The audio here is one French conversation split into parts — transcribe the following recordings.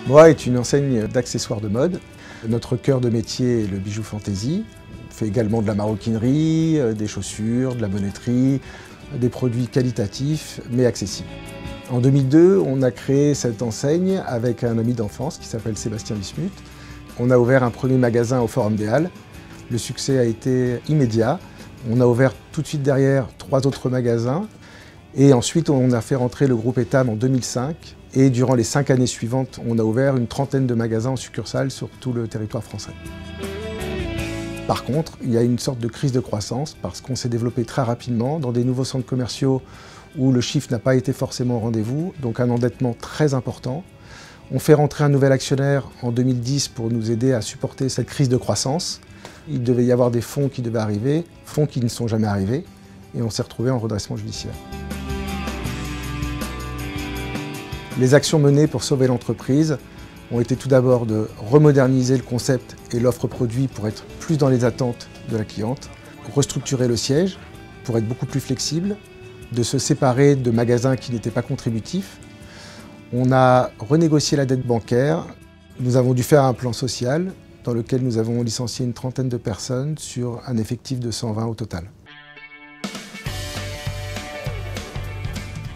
Moa est une enseigne d'accessoires de mode. Notre cœur de métier est le bijou fantaisie. On fait également de la maroquinerie, des chaussures, de la bonneterie, des produits qualitatifs mais accessibles. En 2002, on a créé cette enseigne avec un ami d'enfance qui s'appelle Sébastien Wismuth. On a ouvert un premier magasin au Forum des Halles. Le succès a été immédiat. On a ouvert tout de suite derrière 3 autres magasins. Et ensuite, on a fait rentrer le groupe Etam en 2005. Et durant les 5 années suivantes, on a ouvert une trentaine de magasins en succursales sur tout le territoire français. Par contre, il y a une sorte de crise de croissance parce qu'on s'est développé très rapidement dans des nouveaux centres commerciaux où le chiffre n'a pas été forcément au rendez-vous, donc un endettement très important. On fait rentrer un nouvel actionnaire en 2010 pour nous aider à supporter cette crise de croissance. Il devait y avoir des fonds qui devaient arriver, fonds qui ne sont jamais arrivés, et on s'est retrouvé en redressement judiciaire. Les actions menées pour sauver l'entreprise ont été tout d'abord de remoderniser le concept et l'offre produit pour être plus dans les attentes de la cliente, restructurer le siège pour être beaucoup plus flexible, de se séparer de magasins qui n'étaient pas contributifs. On a renégocié la dette bancaire. Nous avons dû faire un plan social dans lequel nous avons licencié une trentaine de personnes sur un effectif de 120 au total.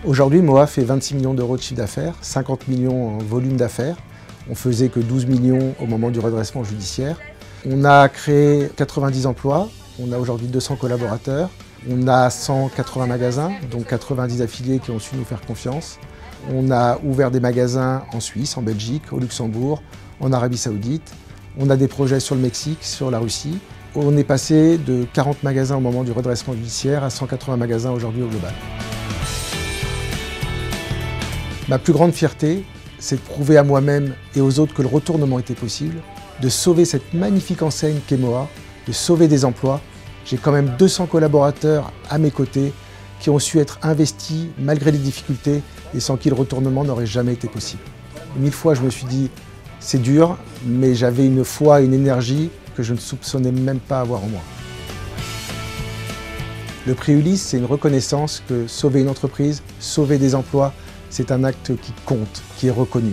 Aujourd'hui, Moa fait 26 millions d'euros de chiffre d'affaires, 50 millions en volume d'affaires. On faisait que 12 millions au moment du redressement judiciaire. On a créé 90 emplois, on a aujourd'hui 200 collaborateurs. On a 180 magasins, donc 90 affiliés qui ont su nous faire confiance. On a ouvert des magasins en Suisse, en Belgique, au Luxembourg, en Arabie Saoudite. On a des projets sur le Mexique, sur la Russie. On est passé de 40 magasins au moment du redressement judiciaire à 180 magasins aujourd'hui au global. Ma plus grande fierté, c'est de prouver à moi-même et aux autres que le retournement était possible, de sauver cette magnifique enseigne qu'est Moa, de sauver des emplois. J'ai quand même 200 collaborateurs à mes côtés qui ont su être investis malgré les difficultés et sans qui le retournement n'aurait jamais été possible. 1000 fois, je me suis dit, c'est dur, mais j'avais une foi et une énergie que je ne soupçonnais même pas avoir en moi. Le prix Ulysse, c'est une reconnaissance que sauver une entreprise, sauver des emplois, c'est un acte qui compte, qui est reconnu.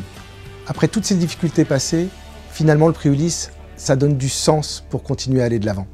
Après toutes ces difficultés passées, finalement, le prix Ulysse, ça donne du sens pour continuer à aller de l'avant.